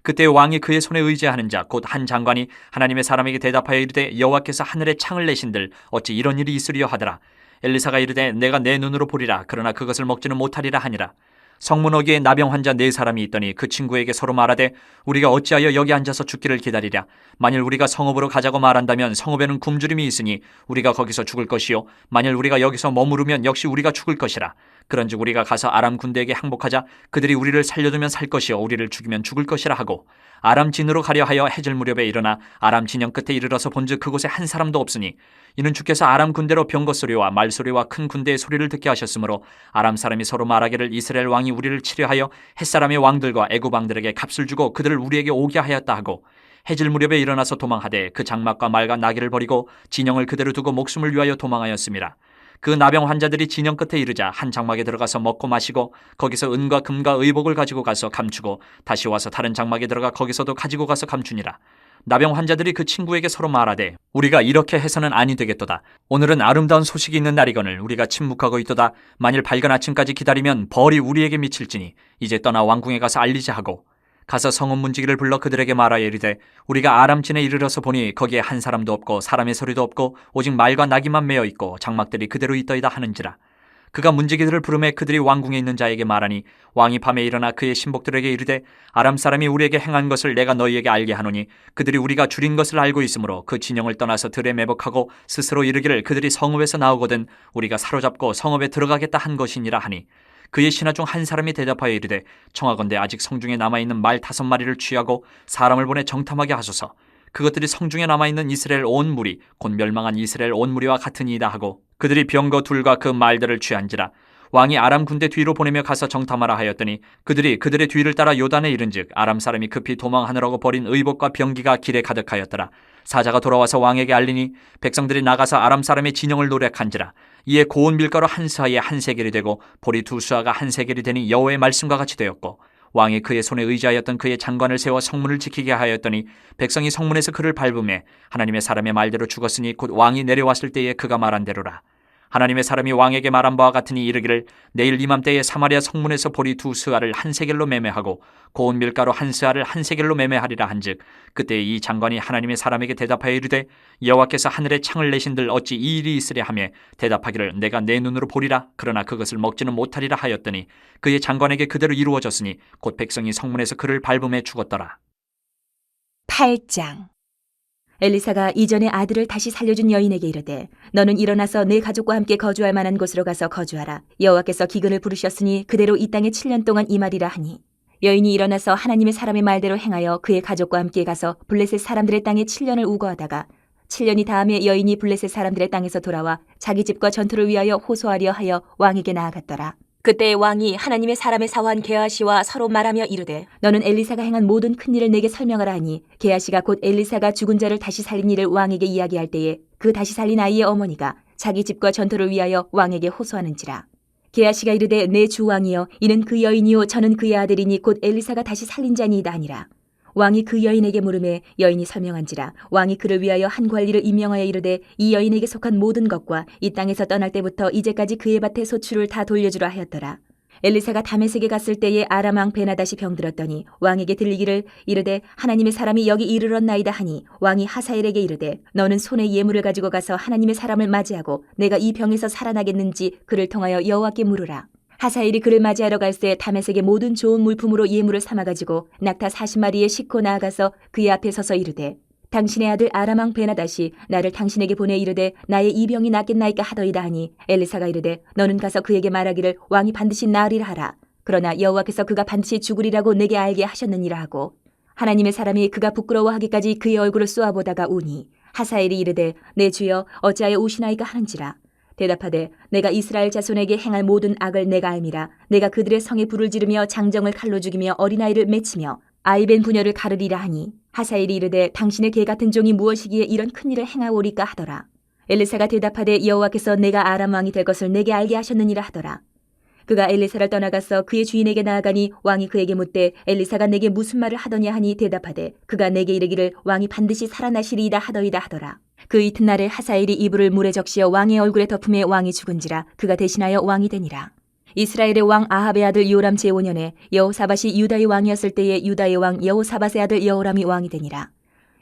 Speaker 2: 그때 왕이 그의 손에 의지하는 자 곧 한 장관이 하나님의 사람에게 대답하여 이르되 여호와께서 하늘에 창을 내신들 어찌 이런 일이 있으리요 하더라. 엘리사가 이르되 내가 내 눈으로 보리라. 그러나 그것을 먹지는 못하리라 하니라. 성문 어귀에 나병 환자 4사람이 있더니 그 친구에게 서로 말하되 우리가 어찌하여 여기 앉아서 죽기를 기다리랴. 만일 우리가 성읍으로 가자고 말한다면 성읍에는 굶주림이 있으니 우리가 거기서 죽을 것이요 만일 우리가 여기서 머무르면 역시 우리가 죽을 것이라. 그런즉 우리가 가서 아람 군대에게 항복하자. 그들이 우리를 살려두면 살 것이요 우리를 죽이면 죽을 것이라 하고 아람 진으로 가려 하여 해질 무렵에 일어나 아람 진영 끝에 이르러서 본즉 그곳에 한 사람도 없으니 이는 주께서 아람 군대로 병거 소리와 말소리와 큰 군대의 소리를 듣게 하셨으므로 아람 사람이 서로 말하기를 이스라엘 왕이 우리를 치려하여 햇사람의 왕들과 애굽 왕들에게 값을 주고 그들을 우리에게 오게 하였다 하고 해질 무렵에 일어나서 도망하되 그 장막과 말과 나귀를 버리고 진영을 그대로 두고 목숨을 위하여 도망하였습니다. 그 나병 환자들이 진영 끝에 이르자 한 장막에 들어가서 먹고 마시고 거기서 은과 금과 의복을 가지고 가서 감추고 다시 와서 다른 장막에 들어가 거기서도 가지고 가서 감추니라. 나병 환자들이 그 친구에게 서로 말하되 우리가 이렇게 해서는 아니 되겠도다. 오늘은 아름다운 소식이 있는 날이거늘 우리가 침묵하고 있도다. 만일 밝은 아침까지 기다리면 벌이 우리에게 미칠지니 이제 떠나 왕궁에 가서 알리자 하고 가서 성읍 문지기를 불러 그들에게 말하여 이르되 우리가 아람진에 이르러서 보니 거기에 한 사람도 없고 사람의 소리도 없고 오직 말과 나귀만 매어 있고 장막들이 그대로 있더이다 하는지라. 그가 문지기들을 부르매 그들이 왕궁에 있는 자에게 말하니 왕이 밤에 일어나 그의 신복들에게 이르되 아람 사람이 우리에게 행한 것을 내가 너희에게 알게 하노니 그들이 우리가 줄인 것을 알고 있으므로 그 진영을 떠나서 들에 매복하고 스스로 이르기를 그들이 성읍에서 나오거든 우리가 사로잡고 성읍에 들어가겠다 한 것이니라 하니 그의 신하 중 한 사람이 대답하여 이르되 청하건대 아직 성중에 남아있는 말 5마리를 취하고 사람을 보내 정탐하게 하소서. 그것들이 성중에 남아있는 이스라엘 온 무리 곧 멸망한 이스라엘 온 무리와 같으니이다 하고 그들이 병거 둘과 그 말들을 취한지라. 왕이 아람 군대 뒤로 보내며 가서 정탐하라 하였더니 그들이 그들의 뒤를 따라 요단에 이른즉 아람 사람이 급히 도망하느라고 버린 의복과 병기가 길에 가득하였더라. 사자가 돌아와서 왕에게 알리니 백성들이 나가서 아람 사람의 진영을 노략한지라. 이에 고운 밀가루 한 스아에 한 세겔이 되고 보리 2스아가 한 세겔이 되니 여호와의 말씀과 같이 되었고 왕이 그의 손에 의지하였던 그의 장관을 세워 성문을 지키게 하였더니 백성이 성문에서 그를 밟음에 하나님의 사람의 말대로 죽었으니 곧 왕이 내려왔을 때에 그가 말한 대로라. 하나님의 사람이 왕에게 말한 바와 같으니 이르기를 내일 이맘때에 사마리아 성문에서 보리 2스아를 한 세겔로 매매하고 고운 밀가루 한 스아를 한 세겔로 매매하리라 한즉 그때 이 장관이 하나님의 사람에게 대답하여 이르되 여호와께서 하늘에 창을 내신들 어찌 이 일이 있으랴 하며 대답하기를 내가 내 눈으로 보리라 그러나 그것을 먹지는 못하리라 하였더니 그의 장관에게 그대로 이루어졌으니 곧 백성이 성문에서 그를 밟음에 죽었더라.
Speaker 3: 8장. 엘리사가 이전에 아들을 다시 살려준 여인에게 이르되 너는 일어나서 내 가족과 함께 거주할 만한 곳으로 가서 거주하라. 여호와께서 기근을 부르셨으니 그대로 이 땅에 7년 동안 임하리라 하니 여인이 일어나서 하나님의 사람의 말대로 행하여 그의 가족과 함께 가서 블레셋 사람들의 땅에 7년을 우거하다가 7년이 다음에 여인이 블레셋 사람들의 땅에서 돌아와 자기 집과 전투를 위하여 호소하려 하여 왕에게 나아갔더라. 그때 왕이 하나님의 사람의 사환 게하시와 서로 말하며 이르되 너는 엘리사가 행한 모든 큰 일을 내게 설명하라 하니 게하시가 곧 엘리사가 죽은 자를 다시 살린 일을 왕에게 이야기할 때에 그 다시 살린 아이의 어머니가 자기 집과 전투를 위하여 왕에게 호소하는지라. 게하시가 이르되 내 주 왕이여 이는 그 여인이요 저는 그의 아들이니 곧 엘리사가 다시 살린 자니이다 하니라. 왕이 그 여인에게 물으매 여인이 설명한지라. 왕이 그를 위하여 한 관리를 임명하여 이르되 이 여인에게 속한 모든 것과 이 땅에서 떠날 때부터 이제까지 그의 밭의 소출을 다 돌려주라 하였더라. 엘리사가 다메섹에 갔을 때에 아람 왕 베나다시 병들었더니 왕에게 들리기를 이르되 하나님의 사람이 여기 이르렀나이다 하니 왕이 하사엘에게 이르되 너는 손에 예물을 가지고 가서 하나님의 사람을 맞이하고 내가 이 병에서 살아나겠는지 그를 통하여 여호와께 물으라. 하사엘이 그를 맞이하러 갈새 다메섹의 모든 좋은 물품으로 예물을 삼아가지고 낙타 40마리에 싣고 나아가서 그의 앞에 서서 이르되 당신의 아들 아람 왕 베나다시 나를 당신에게 보내 이르되 나의 이 병이 낫겠나이까 하더이다 하니 엘리사가 이르되 너는 가서 그에게 말하기를 왕이 반드시 나으리라 하라. 그러나 여호와께서 그가 반드시 죽으리라고 내게 알게 하셨느니라 하고 하나님의 사람이 그가 부끄러워하기까지 그의 얼굴을 쏘아보다가 우니 하사엘이 이르되 내 주여 어찌하여 우시나이까 하는지라. 대답하되 내가 이스라엘 자손에게 행할 모든 악을 내가 알미라. 내가 그들의 성에 불을 지르며 장정을 칼로 죽이며 어린아이를 맺히며 아이벤 부녀를 가르리라 하니 하사엘이 이르되 당신의 개 같은 종이 무엇이기에 이런 큰일을 행하오리까 하더라. 엘리사가 대답하되 여호와께서 내가 아람 왕이 될 것을 내게 알게 하셨느니라 하더라. 그가 엘리사를 떠나가서 그의 주인에게 나아가니 왕이 그에게 묻되 엘리사가 내게 무슨 말을 하더냐 하니 대답하되 그가 내게 이르기를 왕이 반드시 살아나시리이다 하더이다 하더라. 그 이튿날에 하사엘이 이불을 물에 적시어 왕의 얼굴에 덮음에 왕이 죽은지라 그가 대신하여 왕이 되니라. 이스라엘의 왕 아합의 아들 요람 제5년에 여호사밧이 유다의 왕이었을 때에 유다의 왕 여호사밧의 아들 여호람이 왕이 되니라.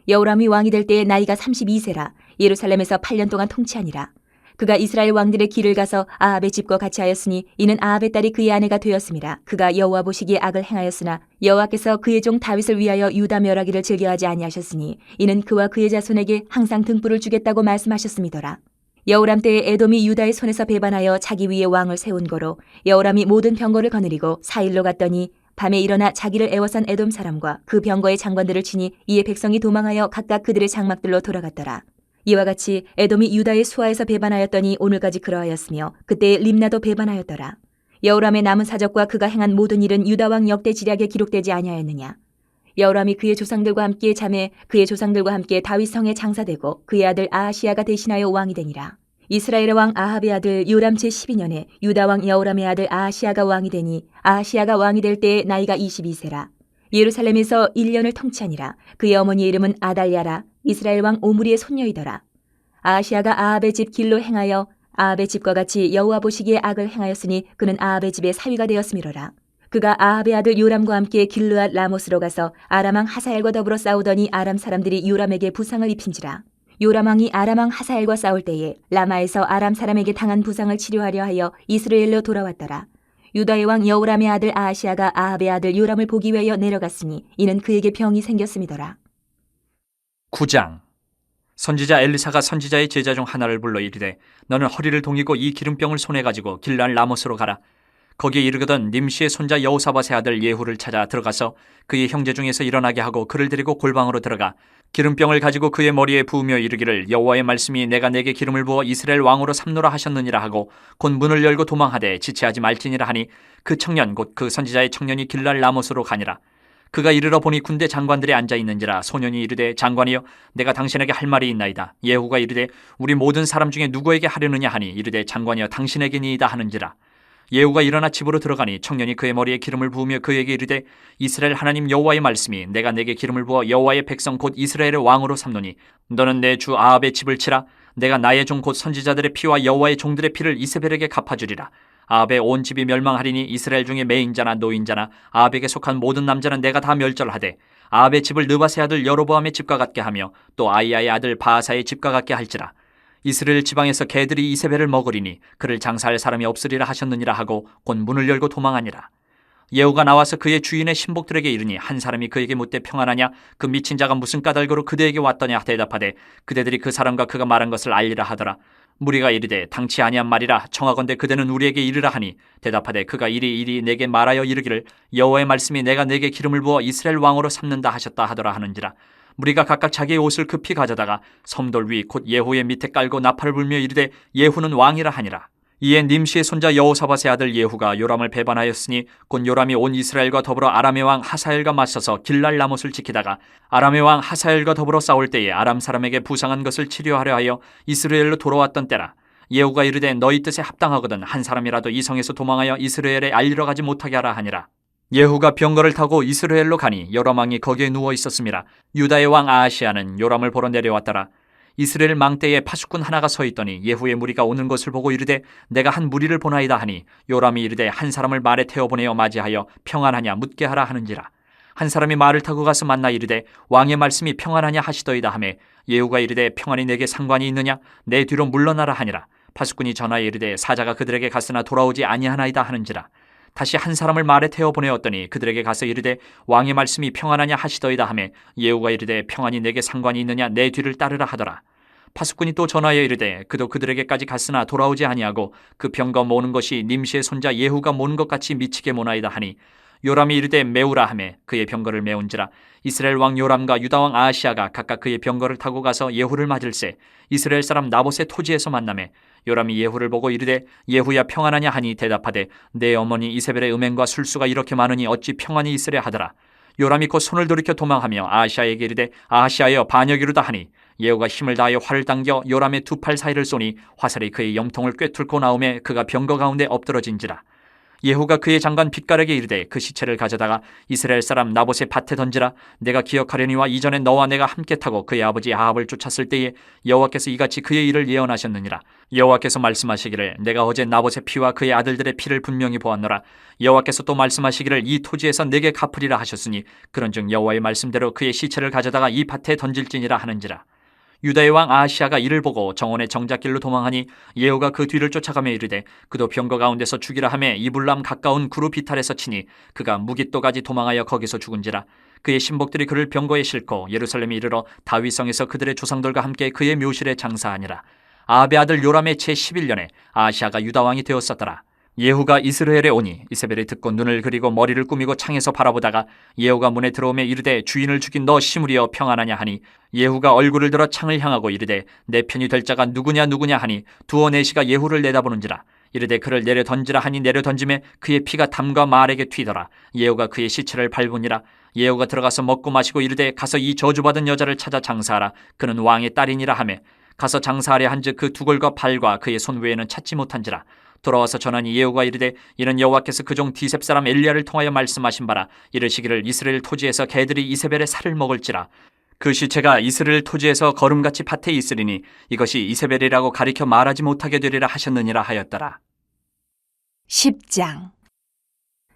Speaker 3: 여호람이 왕이 될 때에 나이가 32세라 예루살렘에서 8년 동안 통치하니라. 그가 이스라엘 왕들의 길을 가서 아합의 집과 같이 하였으니 이는 아합의 딸이 그의 아내가 되었음이라. 그가 여호와 보시기에 악을 행하였으나 여호와께서 그의 종 다윗을 위하여 유다 멸하기를 즐겨하지 아니하셨으니 이는 그와 그의 자손에게 항상 등불을 주겠다고 말씀하셨음이더라. 여호람 때에 에돔이 유다의 손에서 배반하여 자기 위에 왕을 세운 거로 여호람이 모든 병거를 거느리고 사일로 갔더니 밤에 일어나 자기를 애워싼 에돔 사람과 그 병거의 장관들을 치니 이에 백성이 도망하여 각각 그들의 장막들로 돌아갔더라. 이와 같이 에돔이 유다의 수하에서 배반하였더니 오늘까지 그러하였으며 그때 림나도 배반하였더라. 여호람의 남은 사적과 그가 행한 모든 일은 유다 왕 역대 지략에 기록되지 아니하였느냐. 여호람이 그의 조상들과 함께 잠에 그의 조상들과 함께 다윗 성에 장사되고 그의 아들 아하시야가 대신하여 왕이 되니라. 이스라엘의 왕 아합의 아들 요람 제12년에 유다 왕 여호람의 아들 아하시야가 왕이 되니 아하시야가 왕이 될 때에 나이가 22세라. 예루살렘에서 1년을 통치하니라. 그의 어머니의 이름은 아달랴라. 이스라엘 왕 오므리의 손녀이더라. 아하시야가 아합의 집 길로 행하여 아합의 집과 같이 여호와 보시기에 악을 행하였으니 그는 아합의 집의 사위가 되었음이로라. 그가 아합의 아들 요람과 함께 길르앗 라못으로 가서 아람 왕 하사엘과 더불어 싸우더니 아람 사람들이 요람에게 부상을 입힌지라. 요람 왕이 아람 왕 하사엘과 싸울 때에 라마에서 아람 사람에게 당한 부상을 치료하려 하여 이스라엘로 돌아왔더라. 유다의 왕 여호람의 아들 아하시야가 아합의 아들 요람을 보기 위하여 내려갔으니 이는 그에게 병이 생겼음이더라.
Speaker 2: 9장. 선지자 엘리사가 선지자의 제자 중 하나를 불러 이르되 너는 허리를 동이고 이 기름병을 손에 가지고 길르앗 라못으로 가라. 거기에 이르거든 님시의 손자 여호사밧의 아들 예후를 찾아 들어가서 그의 형제 중에서 일어나게 하고 그를 데리고 골방으로 들어가 기름병을 가지고 그의 머리에 부으며 이르기를 여호와의 말씀이 내가 내게 기름을 부어 이스라엘 왕으로 삼노라 하셨느니라 하고 곧 문을 열고 도망하되 지체하지 말지니라 하니 그 청년 곧 그 선지자의 청년이 길르앗 라못으로 가니라. 그가 이르러 보니 군대 장관들이 앉아 있는지라. 소년이 이르되 장관이여 내가 당신에게 할 말이 있나이다. 예후가 이르되 우리 모든 사람 중에 누구에게 하려느냐 하니 이르되 장관이여 당신에게니이다 하는지라. 예후가 일어나 집으로 들어가니 청년이 그의 머리에 기름을 부으며 그에게 이르되 이스라엘 하나님 여호와의 말씀이 내가 내게 기름을 부어 여호와의 백성 곧 이스라엘의 왕으로 삼노니 너는 내 주 아합의 집을 치라. 내가 나의 종 곧 선지자들의 피와 여호와의 종들의 피를 이세벨에게 갚아주리라. 아합의 온 집이 멸망하리니 이스라엘 중에 매인자나 노인자나 아합에게 속한 모든 남자는 내가 다 멸절하되 아합의 집을 느바세 아들 여로보암의 집과 같게 하며 또 아이야의 아들 바하사의 집과 같게 할지라. 이스라엘 지방에서 개들이 이세벨을 먹으리니 그를 장사할 사람이 없으리라 하셨느니라 하고 곧 문을 열고 도망하니라. 예후가 나와서 그의 주인의 신복들에게 이르니 한 사람이 그에게 묻되 평안하냐? 그 미친 자가 무슨 까닭으로 그대에게 왔더냐? 대답하되 그대들이 그 사람과 그가 말한 것을 알리라 하더라. 무리가 이르되 당치 아니한 말이라. 청하건대 그대는 우리에게 이르라 하니 대답하되 그가 이리 내게 말하여 이르기를 여호와의 말씀이 내가 내게 기름을 부어 이스라엘 왕으로 삼는다 하셨다 하더라 하는지라. 무리가 각각 자기의 옷을 급히 가져다가 섬돌 위 곧 예후의 밑에 깔고 나팔을 불며 이르되 예후는 왕이라 하니라. 이에 님시의 손자 여호사밧의 아들 예후가 요람을 배반하였으니 곧 요람이 온 이스라엘과 더불어 아람의 왕 하사엘과 맞서서 길랄 라못을 지키다가 아람의 왕 하사엘과 더불어 싸울 때에 아람 사람에게 부상한 것을 치료하려 하여 이스라엘로 돌아왔던 때라. 예후가 이르되 너희 뜻에 합당하거든 한 사람이라도 이 성에서 도망하여 이스라엘에 알리러 가지 못하게 하라 하니라. 예후가 병거를 타고 이스라엘로 가니 요람 왕이 거기에 누워 있었음이라. 유다의 왕 아하시아는 요람을 보러 내려왔더라. 이스라엘 망대에 파수꾼 하나가 서 있더니 예후의 무리가 오는 것을 보고 이르되 내가 한 무리를 보나이다 하니 요람이 이르되 한 사람을 말에 태워 보내어 맞이하여 평안하냐 묻게 하라 하는지라. 한 사람이 말을 타고 가서 만나 이르되 왕의 말씀이 평안하냐 하시더이다 하매 예후가 이르되 평안이 내게 상관이 있느냐? 내 뒤로 물러나라 하니라. 파수꾼이 전하여 이르되 사자가 그들에게 갔으나 돌아오지 아니하나이다 하는지라. 다시 한 사람을 말에 태워 보내었더니 그들에게 가서 이르되 왕의 말씀이 평안하냐 하시더이다 하매 예후가 이르되 평안이 내게 상관이 있느냐? 내 뒤를 따르라 하더라. 파수꾼이 또 전하여 이르되 그도 그들에게까지 갔으나 돌아오지 아니하고 그 병거 모는 것이 님시의 손자 예후가 모는 것 같이 미치게 모나이다 하니 요람이 이르되 메우라 하매 그의 병거를 메운지라. 이스라엘 왕 요람과 유다 왕 아하시아가 각각 그의 병거를 타고 가서 예후를 맞을새 이스라엘 사람 나봇의 토지에서 만나매 요람이 예후를 보고 이르되 예후야 평안하냐 하니 대답하되 내 어머니 이세벨의 음행과 술수가 이렇게 많으니 어찌 평안이 있으랴 하더라. 요람이 곧 손을 돌이켜 도망하며 아하시아에게 이르되 아하시아여 반역이로다 하니 예후가 힘을 다하여 활을 당겨 요람의 두 팔 사이를 쏘니 화살이 그의 염통을 꿰뚫고 나오매 그가 병거 가운데 엎드러진지라. 예후가 그의 장관 빗가락에 이르되 그 시체를 가져다가 이스라엘 사람 나봇의 밭에 던지라. 내가 기억하려니와 이전에 너와 내가 함께 타고 그의 아버지 아합을 쫓았을 때에 여호와께서 이같이 그의 일을 예언하셨느니라. 여호와께서 말씀하시기를 내가 어제 나봇의 피와 그의 아들들의 피를 분명히 보았노라. 여호와께서 또 말씀하시기를 이 토지에서 내게 갚으리라 하셨으니 그런즉 여호와의 말씀대로 그의 시체를 가져다가 이 밭에 던질지니라 하는지라. 유다의 왕 아하시아가 이를 보고 정원의 정작길로 도망하니 예후가 그 뒤를 쫓아가며 이르되 그도 병거 가운데서 죽이라 하매 이불람 가까운 구루 비탈에서 치니 그가 무깃도까지 도망하여 거기서 죽은지라. 그의 신복들이 그를 병거에 싣고 예루살렘에 이르러 다윗성에서 그들의 조상들과 함께 그의 묘실에 장사하니라. 아합의 아들 요람의 제11년에 아하시아가 유다 왕이 되었었더라. 예후가 이스라엘에 오니 이세벨이 듣고 눈을 그리고 머리를 꾸미고 창에서 바라보다가 예후가 문에 들어오며 이르되 주인을 죽인 너 시므리여 평안하냐 하니 예후가 얼굴을 들어 창을 향하고 이르되 내 편이 될 자가 누구냐 하니 두어 내시가 예후를 내다보는지라. 이르되 그를 내려 던지라 하니 내려 던짐에 그의 피가 담과 말에게 튀더라. 예후가 그의 시체를 밟으니라. 예후가 들어가서 먹고 마시고 이르되 가서 이 저주받은 여자를 찾아 장사하라. 그는 왕의 딸이니라 하매 가서 장사하려 한즉 그 두골과 발과 그의 손 외에는 찾지 못한지라. 돌아와서 전하니 예후가 이르되 이는 여호와께서 그종 디셉 사람 엘리야를 통하여 말씀하신 바라. 이르시기를 이스라엘 토지에서 개들이 이세벨의 살을 먹을지라. 그 시체가 이스라엘 토지에서 거름같이 밭에 있으리니 이것이 이세벨이라고 가리켜 말하지 못하게 되리라 하셨느니라 하였더라.
Speaker 1: 10장.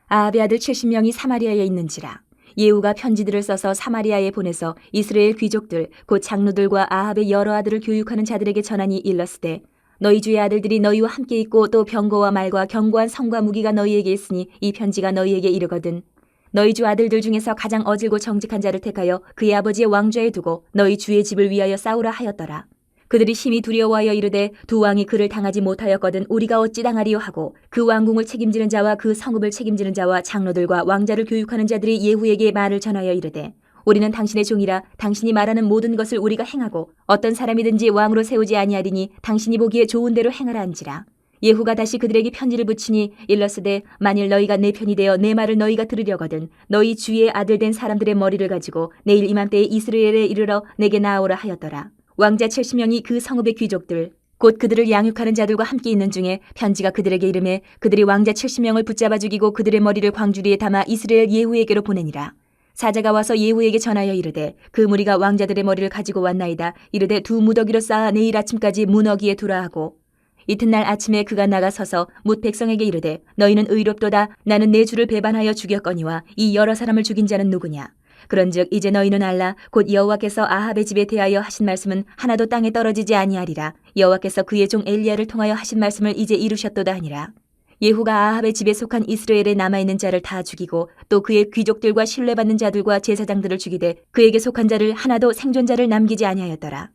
Speaker 3: 아합의 아들 70명이 사마리아에 있는지라. 예후가 편지들을 써서 사마리아에 보내서 이스라엘 귀족들 곧 장로들과 아합의 여러 아들을 교육하는 자들에게 전하니 일렀으되 너희 주의 아들들이 너희와 함께 있고 또 병거와 말과 견고한 성과 무기가 너희에게 있으니 이 편지가 너희에게 이르거든. 너희 주 아들들 중에서 가장 어질고 정직한 자를 택하여 그의 아버지의 왕좌에 두고 너희 주의 집을 위하여 싸우라 하였더라. 그들이 심히 두려워하여 이르되 두 왕이 그를 당하지 못하였거든 우리가 어찌 당하리요 하고 그 왕궁을 책임지는 자와 그 성읍을 책임지는 자와 장로들과 왕자를 교육하는 자들이 예후에게 말을 전하여 이르되 우리는 당신의 종이라 당신이 말하는 모든 것을 우리가 행하고 어떤 사람이든지 왕으로 세우지 아니하리니 당신이 보기에 좋은 대로 행하라 한지라. 예후가 다시 그들에게 편지를 붙이니 일렀으되 만일 너희가 내 편이 되어 내 말을 너희가 들으려거든 너희 주의 아들 된 사람들의 머리를 가지고 내일 이맘때에 이스라엘에 이르러 내게 나아오라 하였더라. 왕자 70명이 그 성읍의 귀족들 곧 그들을 양육하는 자들과 함께 있는 중에 편지가 그들에게 이르매 그들이 왕자 70명을 붙잡아 죽이고 그들의 머리를 광주리에 담아 이스라엘 예후에게로 보내니라. 사자가 와서 예후에게 전하여 이르되 그 무리가 왕자들의 머리를 가지고 왔나이다. 이르되 두 무더기로 쌓아 내일 아침까지 문어기에 두라 하고 이튿날 아침에 그가 나가서서 뭇 백성에게 이르되 너희는 의롭도다. 나는 내 주를 배반하여 죽였거니와 이 여러 사람을 죽인 자는 누구냐. 그런즉 이제 너희는 알라. 곧 여호와께서 아합의 집에 대하여 하신 말씀은 하나도 땅에 떨어지지 아니하리라. 여호와께서 그의 종 엘리야를 통하여 하신 말씀을 이제 이루셨도다 하니라. 예후가 아합의 집에 속한 이스라엘에 남아있는 자를 다 죽이고 또 그의 귀족들과 신뢰받는 자들과 제사장들을 죽이되 그에게 속한 자를 하나도 생존자를 남기지 아니하였더라.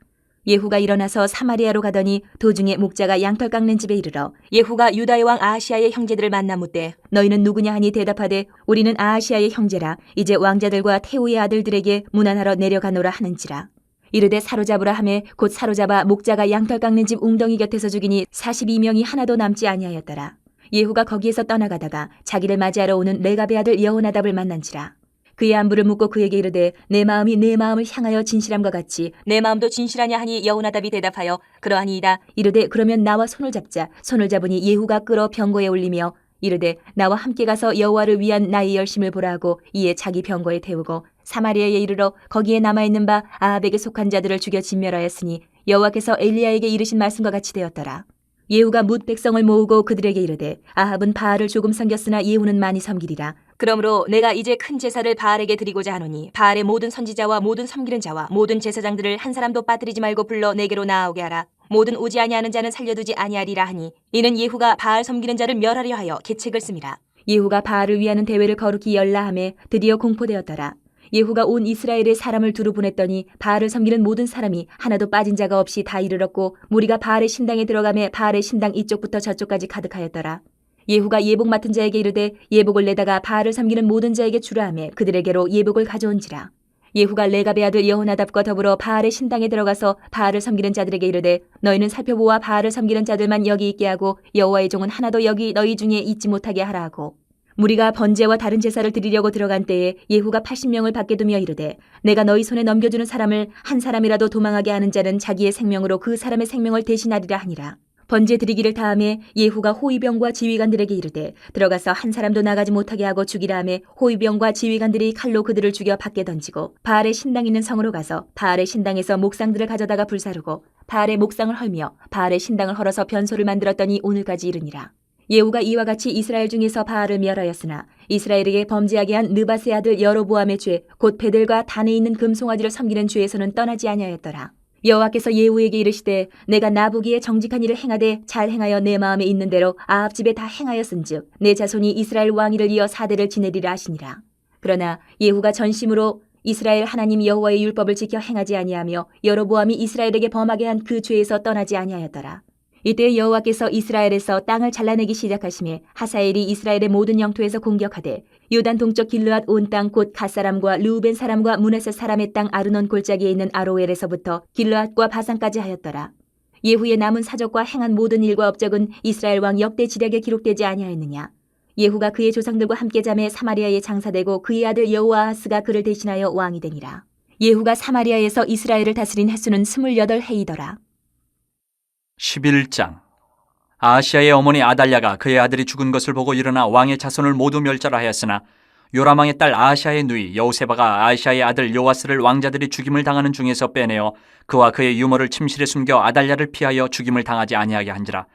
Speaker 3: 예후가 일어나서 사마리아로 가더니 도중에 목자가 양털 깎는 집에 이르러 예후가 유다의 왕 아하시아의 형제들을 만나 묻되 너희는 누구냐 하니 대답하되 우리는 아하시아의 형제라 이제 왕자들과 태우의 아들들에게 문안하러 내려가노라 하는지라. 이르되 사로잡으라 하매 곧 사로잡아 목자가 양털 깎는 집 웅덩이 곁에서 죽이니 42명이 하나도 남지 아니하였더라. 예후가 거기에서 떠나가다가 자기를 맞이하러 오는 레갑의 아들 여호나답을 만난지라. 그의 안부를 묻고 그에게 이르되 내 마음이 내 마음을 향하여 진실함과 같이 내 마음도 진실하냐 하니 여호나답이 대답하여 그러하니이다. 이르되 그러면 나와 손을 잡자. 손을 잡으니 예후가 끌어 병거에 올리며 이르되 나와 함께 가서 여호와를 위한 나의 열심을 보라 하고 이에 자기 병거에 태우고 사마리아에 이르러 거기에 남아있는 바 아합에게 속한 자들을 죽여 진멸하였으니 여호와께서 엘리야에게 이르신 말씀과 같이 되었더라. 예후가 뭇 백성을 모으고 그들에게 이르되 아합은 바알을 조금 섬겼으나 예후는 많이 섬기리라. 그러므로 내가 이제 큰 제사를 바알에게 드리고자 하노니 바알의 모든 선지자와 모든 섬기는 자와 모든 제사장들을 한 사람도 빠뜨리지 말고 불러 내게로 나아오게 하라. 모든 오지 아니하는 자는 살려두지 아니하리라 하니 이는 예후가 바알 섬기는 자를 멸하려 하여 계책을 씁니다. 예후가 바알을 위하는 대회를 거룩히 열라 하매 드디어 공포되었더라. 예후가 온 이스라엘의 사람을 두루 보냈더니 바알을 섬기는 모든 사람이 하나도 빠진 자가 없이 다 이르렀고 무리가 바알의 신당에 들어가매 바알의 신당 이쪽부터 저쪽까지 가득하였더라. 예후가 예복 맡은 자에게 이르되 예복을 내다가 바알을 섬기는 모든 자에게 주라 하매 그들에게로 예복을 가져온지라. 예후가 레갑의 아들 여호나답과 더불어 바알의 신당에 들어가서 바알을 섬기는 자들에게 이르되 너희는 살펴보아 바알을 섬기는 자들만 여기 있게 하고 여호와의 종은 하나도 여기 너희 중에 있지 못하게 하라 하고 무리가 번제와 다른 제사를 드리려고 들어간 때에 예후가 80명을 밖에 두며 이르되 내가 너희 손에 넘겨주는 사람을 한 사람이라도 도망하게 하는 자는 자기의 생명으로 그 사람의 생명을 대신하리라 하니라. 번제 드리기를 다음에 예후가 호위병과 지휘관들에게 이르되 들어가서 한 사람도 나가지 못하게 하고 죽이라 하매 호위병과 지휘관들이 칼로 그들을 죽여 밖에 던지고 바알의 신당 있는 성으로 가서 바알의 신당에서 목상들을 가져다가 불사르고 바알의 목상을 헐며 바알의 신당을 헐어서 변소를 만들었더니 오늘까지 이르니라. 예후가 이와 같이 이스라엘 중에서 바알을 멸하였으나 이스라엘에게 범죄하게 한 느밧의 아들 여로보암의 죄 곧 베델과 단에 있는 금송아지를 섬기는 죄에서는 떠나지 아니하였더라. 여호와께서 예후에게 이르시되 내가 나보기에 정직한 일을 행하되 잘 행하여 내 마음에 있는 대로 아합 집에 다 행하였은즉 내 자손이 이스라엘 왕위를 이어 4대를 지내리라 하시니라. 그러나 예후가 전심으로 이스라엘 하나님 여호와의 율법을 지켜 행하지 아니하며 여로보암이 이스라엘에게 범하게 한 그 죄에서 떠나지 아니하였더라. 이때 여호와께서 이스라엘에서 땅을 잘라내기 시작하심에 하사엘이 이스라엘의 모든 영토에서 공격하되 요단 동쪽 길르앗 온 땅 곧 갓사람과 르우벤 사람과 므낫셋 사람의 땅 아르논 골짜기에 있는 아로엘에서부터 길르앗과 바산까지 하였더라. 예후의 남은 사적과 행한 모든 일과 업적은 이스라엘 왕 역대 지략에 기록되지 아니하였느냐. 예후가 그의 조상들과 함께 잠에 사마리아에 장사되고 그의 아들 여호아하스가 그를 대신하여 왕이 되니라. 예후가 사마리아에서 이스라엘을 다스린 횟수는 28해이더라.
Speaker 2: 11장. 아하시아의 어머니 아달랴가 그의 아들이 죽은 것을 보고 일어나 왕의 자손을 모두 멸절하 하였으나 요람왕의 딸 아하시아의 누이 여호세바가 아하시아의 아들 요아스를 왕자들이 죽임을 당하는 중에서 빼내어 그와 그의 유모를 침실에 숨겨 아달랴를 피하여 죽임을 당하지 아니하게 한지라.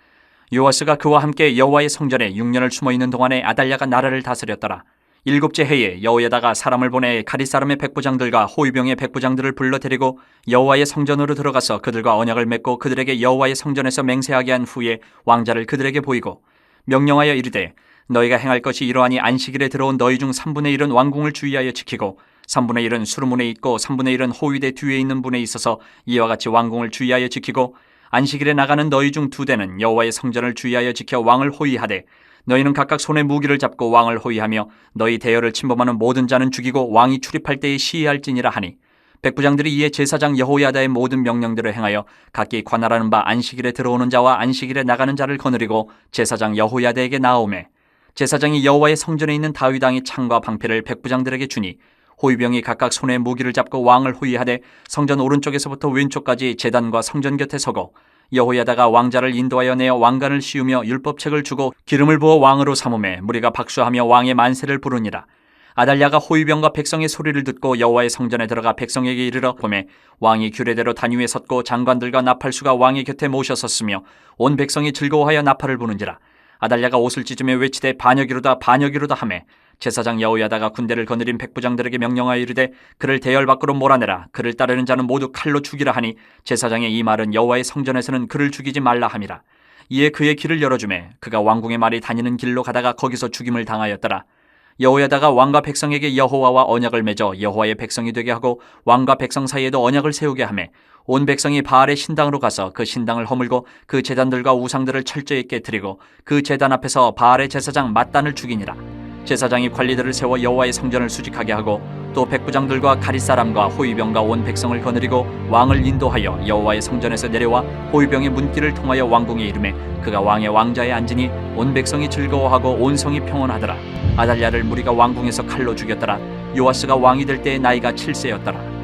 Speaker 2: 요아스가 그와 함께 여호와의 성전에 6년을 숨어있는 동안에 아달랴가 나라를 다스렸더라. 7째 해에 여호야다가 사람을 보내 가릿 사람의 백부장들과 호위병의 백부장들을 불러 데리고 여호와의 성전으로 들어가서 그들과 언약을 맺고 그들에게 여호와의 성전에서 맹세하게 한 후에 왕자를 그들에게 보이고 명령하여 이르되 너희가 행할 것이 이러하니 안식일에 들어온 너희 중 3분의 1은 왕궁을 주의하여 지키고 3분의 1은 수르문에 있고 3분의 1은 호위대 뒤에 있는 분에 있어서 이와 같이 왕궁을 주의하여 지키고 안식일에 나가는 너희 중 2대는 여호와의 성전을 주의하여 지켜 왕을 호위하되 너희는 각각 손에 무기를 잡고 왕을 호위하며 너희 대열을 침범하는 모든 자는 죽이고 왕이 출입할 때에 시해할지니라 하니 백부장들이 이에 제사장 여호야다의 모든 명령대로 행하여 각기 관할하는 바 안식일에 들어오는 자와 안식일에 나가는 자를 거느리고 제사장 여호야다에게 나아오매 제사장이 여호와의 성전에 있는 다윗 왕의 창과 방패를 백부장들에게 주니 호위병이 각각 손에 무기를 잡고 왕을 호위하되 성전 오른쪽에서부터 왼쪽까지 제단과 성전 곁에 서고 여호야다가 왕자를 인도하여 내어 왕관을 씌우며 율법책을 주고 기름을 부어 왕으로 삼음에 무리가 박수하며 왕의 만세를 부르니라. 아달랴가 호위병과 백성의 소리를 듣고 여호와의 성전에 들어가 백성에게 이르러 보매 왕이 규례대로 단 위에 섰고 장관들과 나팔수가 왕의 곁에 모셔섰으며 온 백성이 즐거워하여 나팔을 부는지라. 아달랴가 옷을 찢으며 외치되 반역이로다 반역이로다 하매 제사장 여호야다가 군대를 거느린 백부장들에게 명령하여 이르되 그를 대열 밖으로 몰아내라. 그를 따르는 자는 모두 칼로 죽이라 하니 제사장의 이 말은 여호와의 성전에서는 그를 죽이지 말라 함이라. 이에 그의 길을 열어주매 그가 왕궁의 말이 다니는 길로 가다가 거기서 죽임을 당하였더라. 여호야다가 왕과 백성에게 여호와와 언약을 맺어 여호와의 백성이 되게 하고 왕과 백성 사이에도 언약을 세우게 하매 온 백성이 바알의 신당으로 가서 그 신당을 허물고 그 제단들과 우상들을 철저히 깨뜨리고 그 제단 앞에서 바알의 제사장 맏단을 죽이니라. 제사장이 관리들을 세워 여호와의 성전을 수직하게 하고 또 백부장들과 가릿사람과 호위병과 온 백성을 거느리고 왕을 인도하여 여호와의 성전에서 내려와 호위병의 문길을 통하여 왕궁에 이르매 그가 왕의 왕자에 앉으니 온 백성이 즐거워하고 온 성이 평온하더라. 아달랴를 무리가 왕궁에서 칼로 죽였더라. 요아스가 왕이 될 때의 나이가 7세였더라.